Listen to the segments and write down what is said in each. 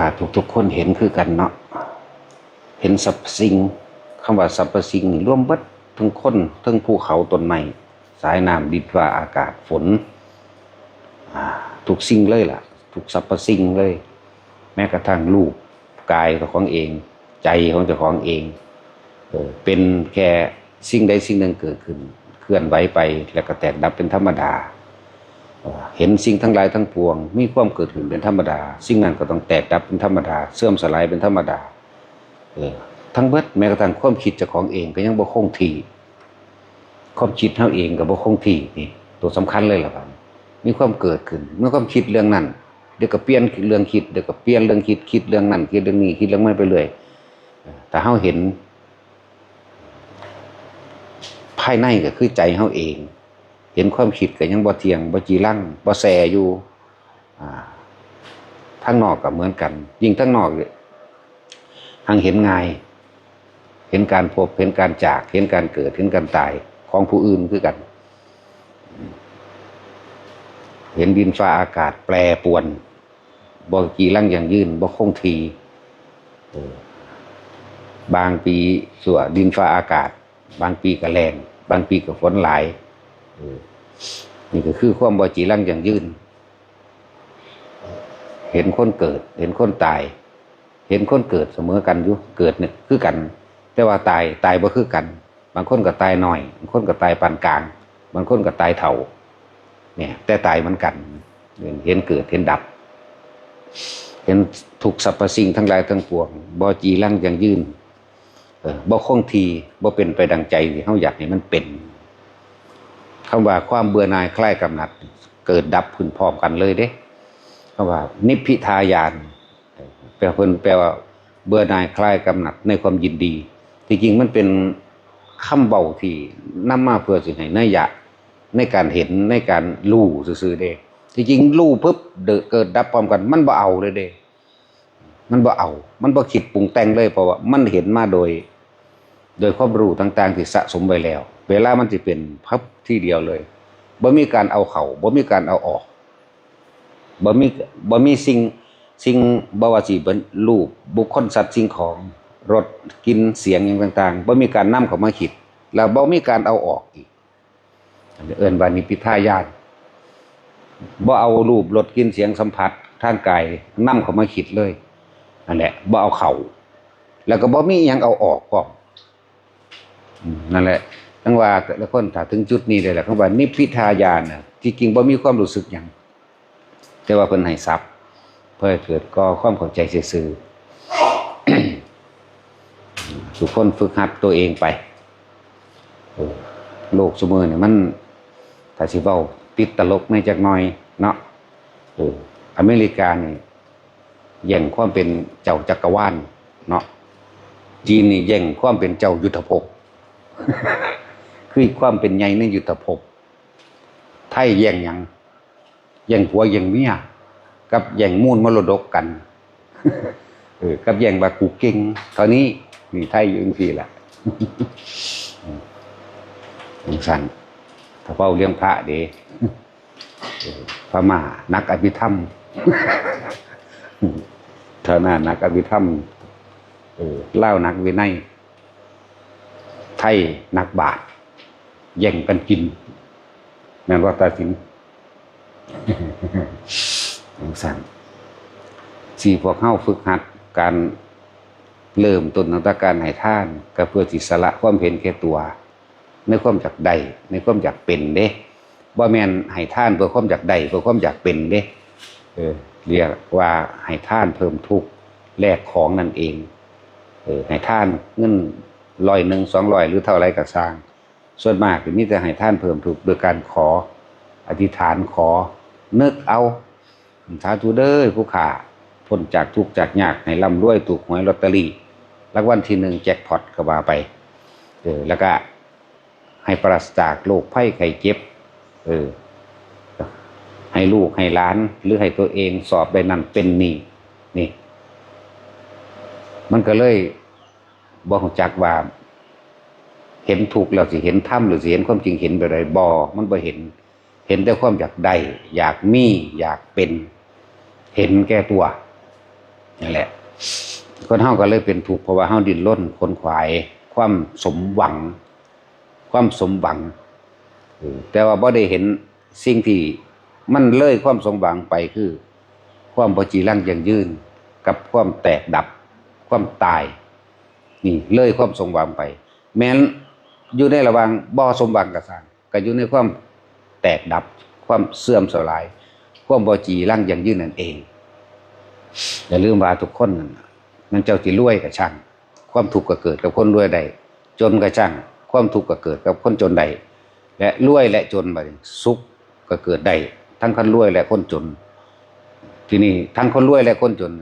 ขาดทุกคนเห็นคือกันเนาะเห็นสรรพสิ่งคำว่าสรรพสิ่งนี่รวมเบิดทั้งคนทั้งภูเขาต้นไม้สายน้ำดินฟ้าอากาศฝนทุกสิ่งเลยล่ะทุกสรรพสิ่งเลยแม้กระทั่งรูปกายของเองใจของเจ้าของเองเป็นแค่สิ่งใดสิ่งหนึ่งเกิดขึ้นเคลื่อนไหวไปแล้วก็แตกดับเป็นธรรมดาเห็นสิ่งทั้งหลายทั้งปวงมีความเกิดขึ้นเป็นธรรมดาสิ่งนั้นก็ต้องแตกดับเป็นธรรมดาเสื่อมสลายเป็นธรรมดาทั้งเบิดแม้กระทั่งความคิดเจ้าของเองก็ยังบ่คงที่ความคิดเฮาเองก็บ่คงที่นี่ตัวสำคัญเลยล่ะครับมีความเกิดขึ้นเมื่อความคิดเรื่องนั้นเดี๋ยวก็เปลี่ยนเรื่องคิดเดี๋ยวก็เปลี่ยนเรื่องคิดเรื่องนั้นคิดเรื่องนี้คิดเรื่องนั้นไปเรื่อยแต่เฮาเห็นภายในก็คือใจเฮาเองเห็นความคิดก็ยังบ่เที่ยงบ่จีรังบ่แสอยู่ทางนอกก็เหมือนกันยิ่งทางนอกเนี่ยทางเห็นง่ายเห็นการพบเห็นการจากเห็นการเกิดเห็นการตายของผู้อื่นคือกันเห็นดินฟ้าอากาศแปรปรวนบ่จีรังอย่างยืนบ่คงที่บางปีสั่วดินฟ้าอากาศบางปีก็แรงบางปีก็ฝนหลายนี่ก็คือความบ่จีรังอย่างยืนเห็นคนเกิดเห็นคนตายเห็นคนเกิดเสมอกันอยู่เกิดเนี่ยคือกันแต่ว่าตายบ่คือกันบางคนก็ตายหน่อยบางคนก็ตายปานกลางบางคนก็ตายเฒ่าเนี่ยแต่ตายเหมือนกันเห็นเกิดเห็นดับเห็นทุกสรรพสิ่งทั้งหลายทั้งปวงบ่จีรังอย่างยืนบ่คงที่บ่เป็นไปดังใจที่เฮาอยากให้มันเป็นคำว่าความเบื่อหน่ายคลายกำหนัดเกิดดับขึ้นพร้อมกันเลยเด้คำว่านิพพิทายานแปลว่าเบื่อหน่ายคลายกำหนัดในความยินดีที่จริงมันเป็นคำเบาที่นำมาเพื่อสิให้นัยยะในการเห็นในการรู้ซื่อๆเด้ที่จริงรู้ปุ๊บเกิดดับพร้อมกันมันบ่เอาเลยเด้มันบ่เอามันบ่คิดปรุงแต่งเลยเพราะว่ามันเห็นมาโดยความรู้ต่างๆที่สะสมไว้แล้วเวลามันสิเป็นพับที่เดียวเลยบ่มีการเอาเข้าบ่มีการเอาออกบ่มีสิ่งบ่ว่าสิเป็นรูปบุคคลสัตว์สิ่งของรสกลิ่นเสียงอย่างต่างๆบ่มีการนำเข้ามาคิดแล้วบ่มีการเอาออกอีกเอิ้นว่านิพพิทายานบ่เอารูปรสกลิ่นเสียงสัมผัสทางกายนำเข้ามาคิดเลยนั่นแหละบ่เอาเข้าแล้วก็บ่มีหยังเอาออกพร้อมนั่นแหละทั้งว่าแต่ละคนถ้าถึงจุดนี้ได้แหละคำว่านิพพิทายานน่ะที่จริงบ่มีความรู้สึกหยังแต่ว่าเพิ่นให้ทรัพย์เพื่อเกิดก่อความเข้าใจซื่อๆทุกคนฝึกหัดตัวเองไปโลกซุมื้อนี่มันถ้าสิเว้าติดตลกในจักหน่อยเนาะอเมริกานี่แย่งความเป็นเจ้าจักรวาลเนาะจีนนี่แย่งความเป็นเจ้ายุทธภพ คือความเป็นใหญ่ในยุทธภพไทยแย่งหยังแย่งผัวแย่งเมียกับแย่งมูลมรดกกัน กับแย่งว่ากูเก่งเท่านี้นี่ไทยอยู่จังซี่ล่ะ สั่นถ้าเว้าเรื่องพระเด้ พม่านักอภิธรรม เท่านั้นนักอภิธรรมลาวนักวินัยไทยนักบาตรแย่งกันกินนั่นว่าตัดสิน สั่นสี่พวกเฮาฝึกหัดการเริ่มต้นตั้งแต่การให้ทานก็เพื่อสิสละความเห็นแก่ตัวในความอยากได้ในความอยากเป็นเด้บ่แม่นให้ทานเพื่อความอยากได้เพื่อความอยากเป็นเด้เรียกว่าให้ทานเพิ่มทุกข์แลกของนั่นเองให้ทานเงิน100 200หรือเท่าไรก็สร้างส่วนมากมีแต่ให้ทานเพิ่มทุกข์โดยการขออธิษฐานขอนึกเอาสาธุเด้อผู้ข้าพ้นจากทุกข์จากยากให้ร่ำรวยถูกหวยลอตเตอรี่รางวัลที่1แจ็คพอตก็ว่าไปแล้วก็ให้ปราศจากโรคภัยไข้เจ็บให้ลูกให้หลานหรือให้ตัวเองสอบได้นั่นเป็นนี่มันก็เลยบ่รู้จักว่าเห็นถูกแล้วสิเห็นธรรมหรือสิเห็นความจริงเห็นแบบใดบ่มันบ่เห็นแต่ความอยากได้อยากมีอยากเป็นเห็นแก่ตัว นั่นแหละคนเฮาก็เลยเป็นทุกข์เพราะว่าเฮาดิ้นรนขนขวายความสมหวังแต่ว่าบ่ได้เห็นสิ่งที่มันเลยความสมหวังไปคือความบ่จีรังยั่งยืนกับความแตกดับความตายนี่เลยความสมหวังไปแม้นอยู่ในระหว่างบ่สมหวังก็สร้างก็อยู่ในความแตกดับความเสื่อมสลายความบ่จีรังยั่งยืนนั่นเองอย่าลืมว่าทุกคนนั่นเจ้าสิรวยก็ช่างความทุกข์ก็เกิดกับคนรวยได้จนก็ช่างความทุกข์ก็เกิดกับคนจนได้และรวยและจนบัดนี้สุขก็เกิดได้ทั้งคนรวยและคนจนที่นี่ทั้งคนรวยและคนจน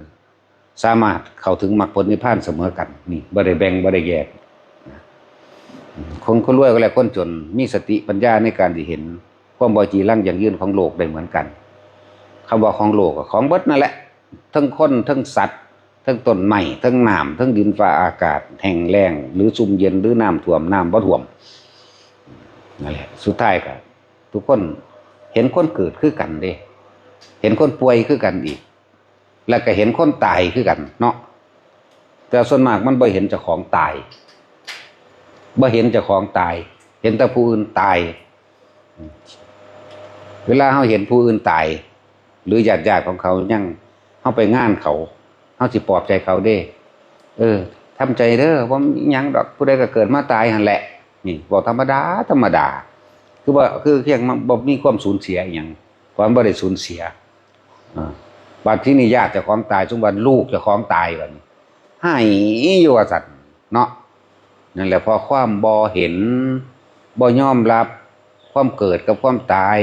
สามารถเข้าถึงมรรคผลนิพพานเสมอกันนี่บ่ได้แบ่งบ่ได้แยกคนรวยและคนจนมีสติปัญญาในการที่เห็นความบ่จีรังยั่งยืนของโลกได้เหมือนกันคำว่าของโลกก็ของเบิดนั่นแหละทั้งคนทั้งสัตว์ทั้งต้นไม้ทั้งน้ำทั้งดินฟ้าอากาศแห้งแล้งหรือซุ่มเย็นหรือน้ำท่วมน้ำบ่ท่วมนั่นแหละสุดท้ายก็ทุกคนเห็นคนเกิดคือกันเด้เห็นคนป่วยคือกันอีกแล้วก็เห็นคนตายคือกันเนาะแต่ส่วนมากมันบ่เห็นเจ้าของตายบ่เห็นเจ้าของตายเห็นแต่ผู้อื่นตายเวลาเฮาเห็นผู้อื่นตายหรือญาติๆของเขายังเฮาไปงานเขาเฮาสิปลอบใจเขาเด้ทำใจเด้อว่าหยังดอกผู้ใดก็เกิดมาตายหั่นแหละนี่บอกธรรมดาคือว่าคือเพียงบ่มีความสูญเสียอีหยังความบ่ได้สูญเสียบัดที่นี่ญาติเจ้าของตายสมบัติลูกเจ้าของตายบัดนี้ให้อยู่ว่าซั่นเนาะนั่นแหละพอความบ่เห็นบ่ยอมรับความเกิดกับความตาย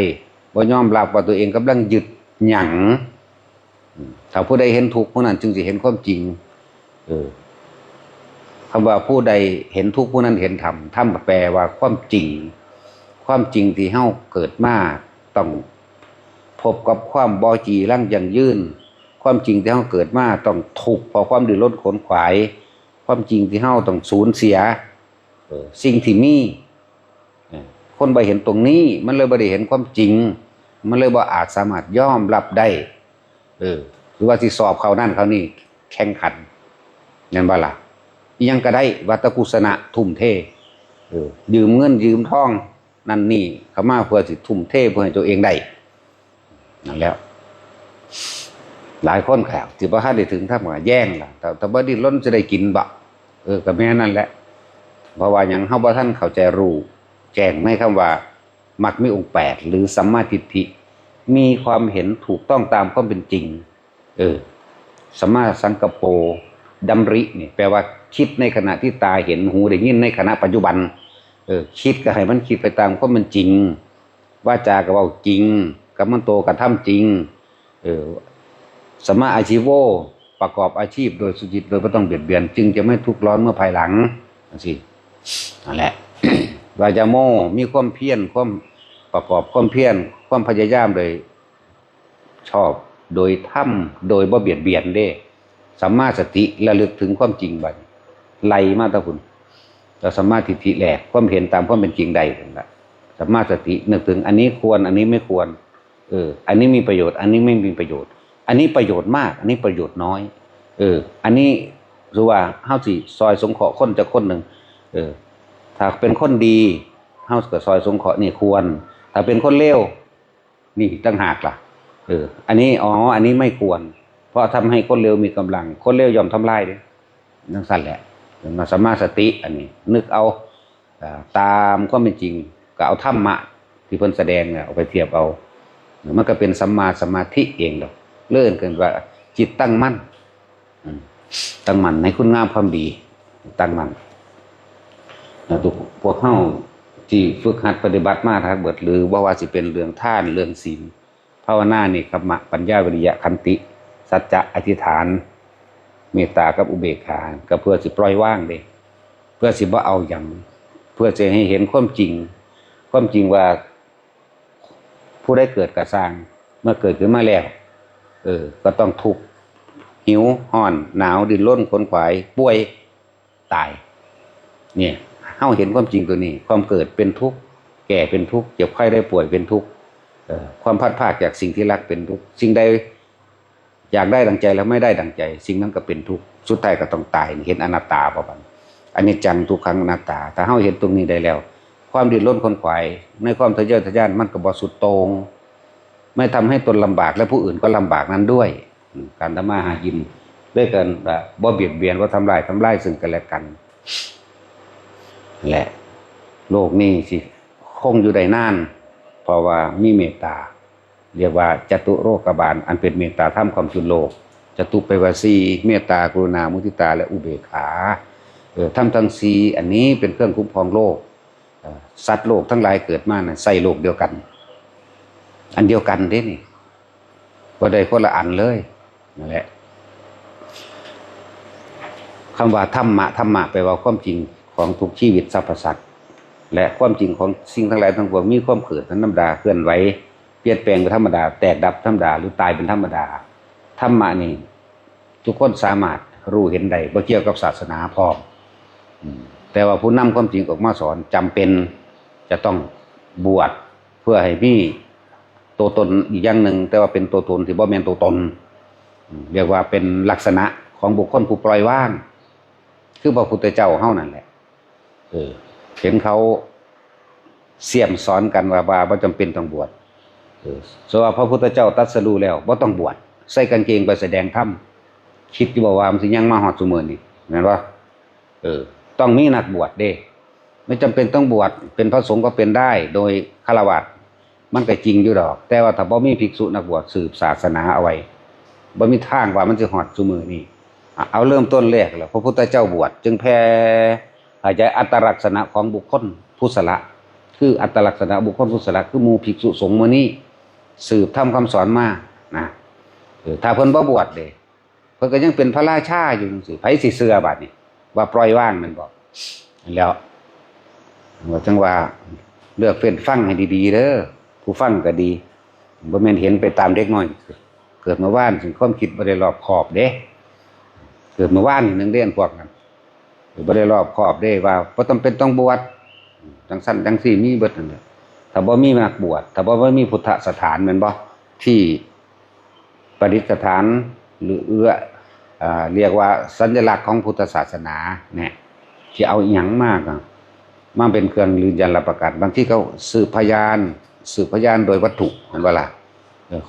บ่ยอมรับว่าตัวเองกำลังยึดหยังถ้าผู้ใดเห็นทุกข์ผู้นั้นจึงสิเห็นความจริงคำว่าผู้ใดเห็นทุกข์ผู้นั้นเห็นธรรมธรรมแปลว่าความจริงที่เฮาเกิดมาต้องพบกับความบ่จีรังยั่งยืนความจริงที่เฮาเกิดมาต้องทุกข์เพราะความดิ้นรนขนขวายความจริงที่เฮาต้องสูญเสียสิ่งที่มีคนบ่เห็นตรงนี้มันเลยบ่ได้เห็นความจริงมันเลยบ่อาจสามารถยอมรับได้หรือว่าสิสอบเขานั่นเขานี่แข่งขันนั่นบ่ล่ะอีหยังก็ได้วัตกุศนะทุ่มเทยืมเงินยืมทองนั่นนี่เข้ามาเพื่อสิทุ่มเทเพื่อให้ตัวเองได้นั่นแล้วหลายคนแข่ที่บ่ทันได้ถึงถ้ามาแย่งล่ะแต่บ่ดิ้นรนจะได้กินบ่ก็แม่นั่นแหละเพราะว่าหยังเฮาบ่ทันเข้าใจรู้แจ้งในคำว่ามรรคมีองค์8หรือสัมมาทิฏฐิมีความเห็นถูกต้องตามความเป็นจริงสัมมาสังกัปโปดำรินี่แปลว่าคิดในขณะที่ตาเห็นหูได้ยินในขณะปัจจุบันคิดก็ให้มันคิดไปตามความเป็นจริงวาจาก็เว้าจริงกัมมันโตก็ทำจริงสัมมาอาชีโวประกอบอาชีพโดยสุจริตโดยบ่ต้องเบียดเบียนจึงจะไม่ทุกข์ร้อนเมื่อภายหลังจังซี่นั่นแหละวาจาโมมีความเพียรความประกอบความเพียรความพยายามโดยชอบโดยทำโดยบ่เบียดเบียนเด้สัมมาสติระลึกถึงความจริงบัดไล่มาตะคุณแล้วสัมมาทิฏฐิแหลกความเห็นตามความเป็นจริงใดนั่นแหละสัมมาสตินึกถึงอันนี้ควรอันนี้ไม่ควรอันนี้มีประโยชน์อันนี้ไม่มีประโยชน์อันนี้ประโยชน์มากอันนี้ประโยชน์น้อยอันนี้รู้ว่าเฮาสิซอยสงเคราะห์คนจะคนหนึ่งถ้าเป็นคนดีเฮาก็ซอยสงเคราะห์นี่ควรถ้าเป็นคนเลวนี่ต่างหากล่ะอันนี้อันนี้ไม่ควรเพราะทำให้คนเลวมีกำลังคนเลวยอมทำลายเด้นั่นสั่นแหละมาสัมมาสติอันนี้นึกเอาตามความเป็นจริงก็เอาธรรมะที่เพิ่นแสดงเนี่ยเอาไปเทียบเอามันก็เป็นสัมมาสมาธิเองดอกเลื่อนเกินว่าจิตตั้งมั่นในคุณงามความดีตั้งมั่นทุกพวกเฮาที่ฝึกหัดปฏิบัติมาทั้งหมดหรือว่าสิเป็นเรื่องทานเรื่องศีลภาวนานี่กัมมะปัญญาวิริยะขันติสัจจะอธิษฐานเมตตากับอุเบกขาก็เพื่อสิปล่อยว่างเด้เพื่อสิบ่เอาหยังเพื่อจะให้เห็นความจริงว่าผู้ได้เกิดกระสร้างเมื่อเกิดขึ้นมาแล้วก็ต้องทุกข์หิวห้อนหนาวดิ้นรนขนขวายป่วยตายเนี่ยเฮาเห็นความจริงตัวนี้ความเกิดเป็นทุกข์แก่เป็นทุกข์เจ็บไข้ได้ป่วยเป็นทุกข์ความพัดพรากจากสิ่งที่รักเป็นทุกข์สิ่งใด อยากได้ดังใจแล้วไม่ได้ดังใจสิ่งนั้นก็เป็นทุกข์สุดท้ายก็ต้องตายเห็นอนัตตาประมาณอนิจจังทุกขังอนัตตาถ้าเฮาเห็นตรงนี้ได้แล้วความดิ้นรนขวนขวายในความทะเยอทะยานมันก็บ่สุดโต่งไม่ทำให้ตนลำบากและผู้อื่นก็ลำบากนั้นด้วยการทำมาหากินด้วยกันบ่เบียดเบียนบ่ทำลายซึ่งกันและกันและโลกนี้สิคงอยู่ได้นานเพราะว่ามีเมตตาเรียกว่าจตุโลกบาลอันเป็นเมตตาธรรมความจุนโลกจตุปวาสีเมตตากรุณามุทิตาและอุเบกขาธรรมทั้งสี่อันนี้เป็นเครื่องคุ้มครองโลกสัตว์โลกทั้งหลายเกิดมาใส่โลกเดียวกันอันเดียวกันเด้นี่บ่ได้คนละอันเลยนั่นแหละคำว่าธรรมะแปลว่าความจริงของทุกชีวิตสรรพสัตว์และความจริงของสิ่งทั้งหลายทั้งปวงมีความเกิดธรรมดาเคลื่อนไหวเปลี่ยนแปลงเป็นธรรมดาแตกดับธรรมดาหรือตายเป็นธรรมดาธรรมะนี่ทุกคนสามารถรู้เห็นได้บ่เกี่ยวกับศาสนาพร้อมแต่ว่าผู้นำความจริงออกมาสอนจำเป็นจะต้องบวชเพื่อให้มีตัวตนอีกอย่างหนึ่งแต่ว่าเป็นตัวตนที่บ่แม่นตัวตนเรียกว่าเป็นลักษณะของบุคคลผู้ปล่อยวางคือพระพุทธเจ้าเฮานั่นแหละเห็นเขาเสี่ยมสอนกันว่าบ่จำเป็นต้องบวชส่วนพระพุทธเจ้าตรัสรู้แล้วบ่ต้องบวชใส่กางเกงไปแสดงธรรมคิดอยู่บ่ว่ามันสิยังมาฮอดซุมื้อนี้แม่นบ่ต้องมีนักบวชเด้ไม่จำเป็นต้องบวชเป็นพระสงฆ์ก็เป็นได้โดยฆราวาสมันก็จริงอยู่ดอกแต่ว่าถ้าบ่มีภิกษุนักบวชสืบศาสนาเอาไว้บ่มีทางว่ามันสิฮอดซุมื้อนี้เอาเริ่มต้นแรกแล้วพระพุทธเจ้าบวชจึงแผ่ขยายอัตลักษณะของบุคคลผู้สละคืออัตลักษณะบุคคลผู้สละคือหมู่ภิกษุสงฆ์มื้อนี้สืบทำคำสอนมานะถ้าเพิ่นบ่บวชเด้เพิ่นก็ยังเป็นพระราชาอยู่จังซี่ไผสิเชื่อบัดนี้ว่าปล่อยว่างมันบอกแล้วว่าจังว่าเลือกเฟ้นฟังให้ดีๆเด้อผู้ฟังก็ดีบ่แม่นเห็นไปตามเด็กน้อยเกิดมาว่านถึงความคิดบ่ได้รอบคอบเด้เกิดมาว่านนึงเรียนพวกนั้นบ่ได้รอบคอบเด้ว่าบ่จำเป็นต้องบวชจังซั่นจังซี่มีเบิดนั่นแหละถ้าบ่มีนักบวชถ้าบ่มีพุทธสถานแม่นบ่ที่ประดิษฐานหรือเรียกว่าสัญลักษณ์ของพุทธศาสนาเนี่ยที่เอาหยังมากมาเป็นเครื่องยืนยันรับประกันบางที่เขาสืบพยานโดยวัตถุเห็นว่าล่ะ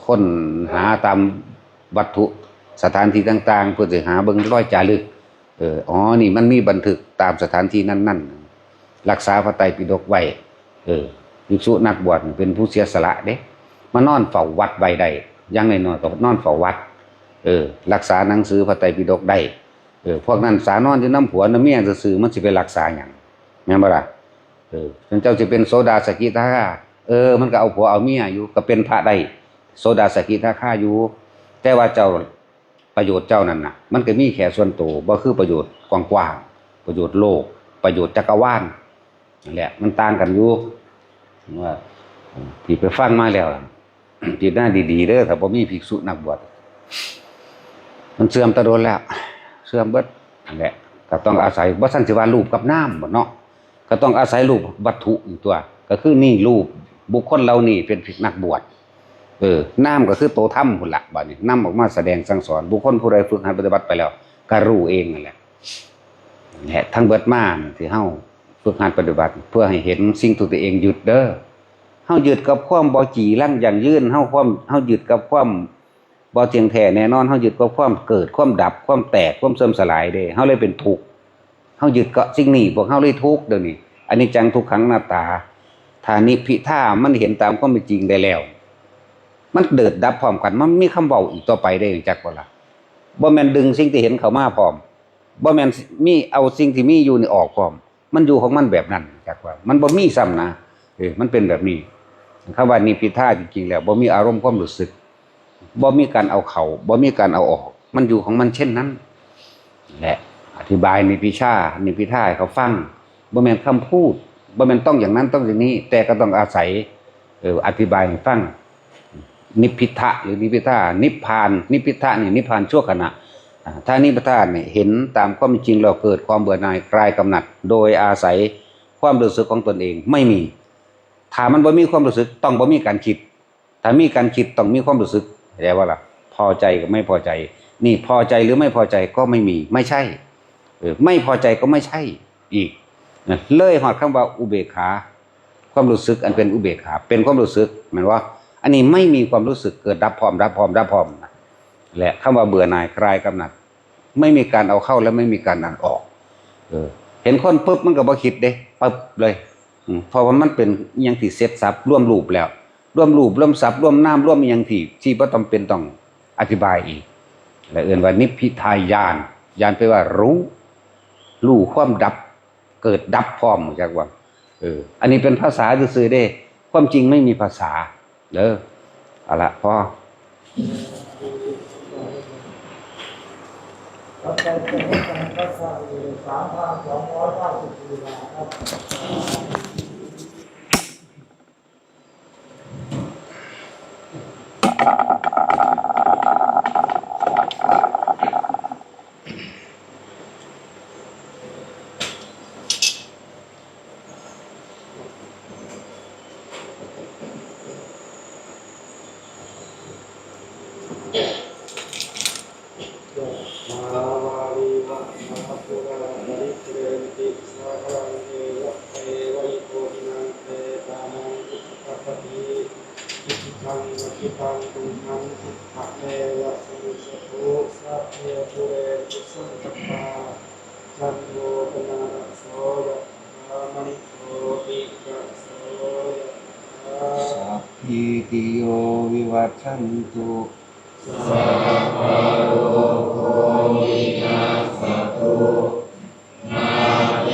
ค้นหาตามวัตถุสถานที่ต่างๆเพื่อจะหาเบิ่งรอยจารึกนี่มันมีบันทึกตามสถานที่นั้นๆรักษาพระไตรปิฎกไว้ภิกษุนักบวชเป็นผู้เสียสละเด้มานอนเฝ้าวัดไว้ได้อย่างน้อยๆก็นอนเฝ้าวัดรักษาหนังสือพระไตรปิฎกได้พวกนั้นสานอนอยู่น้ำผัวน้ำเมียซื่อๆมันสิไปรักษาหยังแม่นบ่ล่ะเจ้าสิเป็นโสดาสกิทาคามันก็เอาผัวเอาเมียอยู่ก็เป็นพระได้โสดาสกิทาคาอยู่แต่ว่าเจ้าประโยชน์เจ้านั่นน่ะมันก็มีแค่ส่วนตัวบ่คือประโยชน์กว้างๆประโยชน์โลกประโยชน์จักรวาลนั่นแหละมันต่างกันอยู่ว่าที่ไปฟังมาแล้วจิตหน้าดีๆเด้อถ้าบ่มีภิกษุนักบวชมันเสื่อมตะโดนแล้วเสื่อมเบิดนั่นแหละก็ต้องอาศัยบ่ซั่นสิว่ารูปกับน้ำบ่เนาะก็ต้องอาศัยรูปวัตถุอีกตัวก็คือนี่รูปบุคคลเรานี่เป็นนักบวชน้ำก็คือโตธรรมพุ่นละบัดนี้นำออกมาแสดงสั่งสอนบุคคลผู้ใดฝึกหัดปฏิบัติไปแล้วก็รู้เองนั่นแหละทั้งเบิดมาที่เฮาฝึกหัดปฏิบัติเพื่อให้เห็นสิ่งที่ตัวเองหยุดเด้อเฮาหยุดกับความบ่จีรังอย่างยืนเฮาหยุดกับความบ่เที่ยงแท้แน่นอนเฮาหยุดกับความเกิดความดับความแตกความเสื่อมสลายเด้เฮาเลยเป็นทุกข์เฮาหยุดกับสิ่งนี้พวกเฮาเลยทุกข์เดี๋ยวนี้อนิจจังทุกขังอนัตตาถ้านิพพิทามันเห็นตามความเป็นจริงได้แล้วมันเกิดดับพร้อมกันมันมีคำเว้าอีกต่อไปได้จักบ่ล่ะบ่แม่นดึงสิ่งที่เห็นเข้ามาพร้อมบ่แม่นมีเอาสิ่งที่มีอยู่นี่ออกพร้อมมันอยู่ของมันแบบนั้นจักว่ามันบ่มีซ้ำนะมันเป็นแบบนี้คำว่านิพพิทาจริงๆแล้วบ่มีอารมณ์ความรู้สึกบ่มีการเอาเข้าบ่มีการเอาออกมันอยู่ของมันเช่นนั้นแหละอธิบายนิพพิทาให้เขาฟังบ่แม่นคำพูดบ่แม่นต้องอย่างนั้นต้องอย่างนี้แต่ก็ต้องอาศัยอธิบายให้ฟังนิพพิทะหรือนิพพิทานิพพานนิพพิทะนี่นิพพานชั่วขณะถ้านิพพิทาเนี่ยเห็นตามความจริงเราเกิดความเบื่อหน่ายคลายกำหนัดโดยอาศัยความรู้สึกของตนเองไม่มีถ้ามันบ่มีความรู้สึกต้องบ่มีการคิดถ้ามีการคิดต้องมีความรู้สึกเข้าใจว่าล่ะพ พอใจกับไม่พอใจนี่พอใจหรือไม่พอใจก็ไม่มีไม่ใช่ไม่พอใจก็ไม่ใช่อีกเลยหอดคำว่าอุเบกขาความรู้สึกอันเป็นอุเบกขาเป็นความรู้สึกหมายว่าอันนี้ไม่มีความรู้สึกเกิดดับพร้อมดับพร้อมดับพร้อมและคำว่าเบื่อหน่ายคลายกำหนัดไม่มีการเอาเข้าและไม่มีการอันออกเห็นคนปุ๊บมันก็บ่คิดเด้ปุ๊บเลยเพราะว่ามันเป็นอย่างที่เซตซับร่วมรูปแล้วร่วมรูปร่วมซับร่วมน้ำร่วมอย่างที่บ่ต้องเป็นต้องอธิบายอีกและเอื่นว่านิพพิทายานญาณแปลว่ารู้ความดับเกิดดับพร้อมจากว่าอันนี้เป็นภาษาซื่อๆเด้ความจริงไม่มีภาษาเอาละพอครับในเป็นการรักษา3,294 บาทครับสัพพิติโยวิวัชชันตุสัพพะโลกวินาศตุมาเต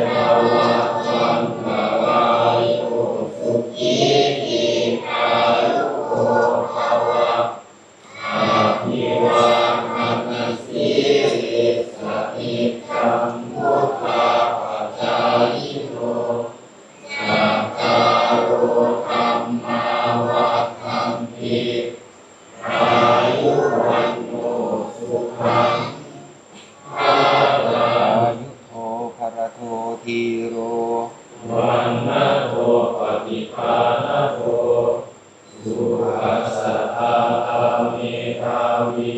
ภวัตวันตรายโยสุขีทีกายุโกภวะอาภิวาทนาสีลิสนิจังมุตตาปัจจายิโนสัพพะโลธัมมาวัฏฏันติอายุวันโนสุขังภาลังอายุโทภรโททีโรวันนะโทปฏิภาณโทสุขัสสะอาเมธาวิ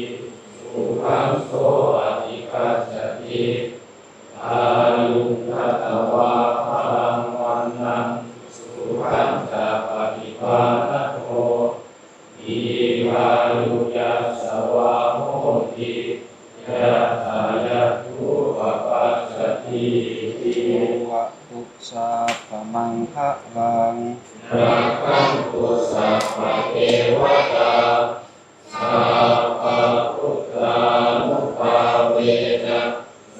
สุขังโสอธิคัสสติอายุนัตวาพลังวันนังสุขังจะปฏิภาณโทอิวายุยัสสวะโหติยะถายะทุปปัสสติวะตุสัพพมังคะลังรักขันตุสัพพะเทวตาสัพพะพุทธานุภาเวนะ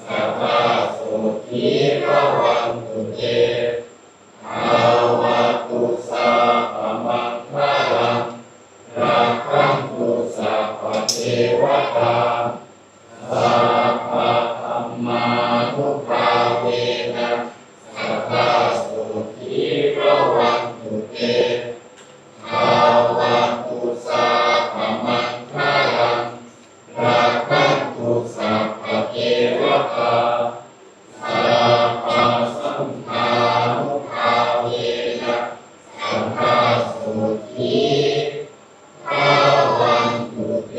สัพพะโสทิภวันตุเตภาวะตุสัพพมังคะลังรักขันตุสัพพะเทวตาสัพพะธัมมานุภาเวนะสัพพะโสทิภวันตุเตภาวะตุสัพพมังคะลังรักขันตุสัพพะเทวตาสัพพะสังฆานุภาเวนะสัพพะโสทิภวันตุเต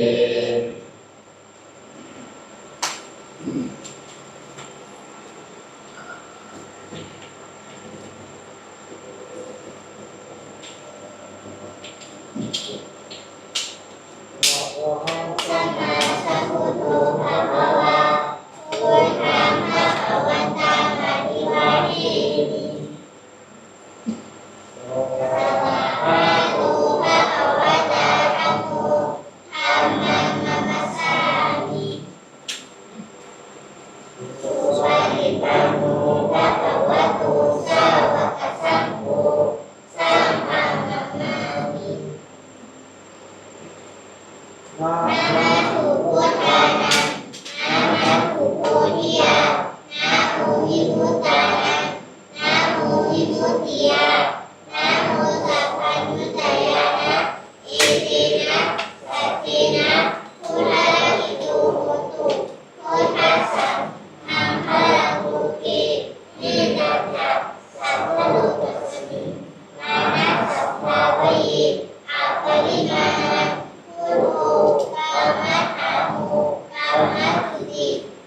ติ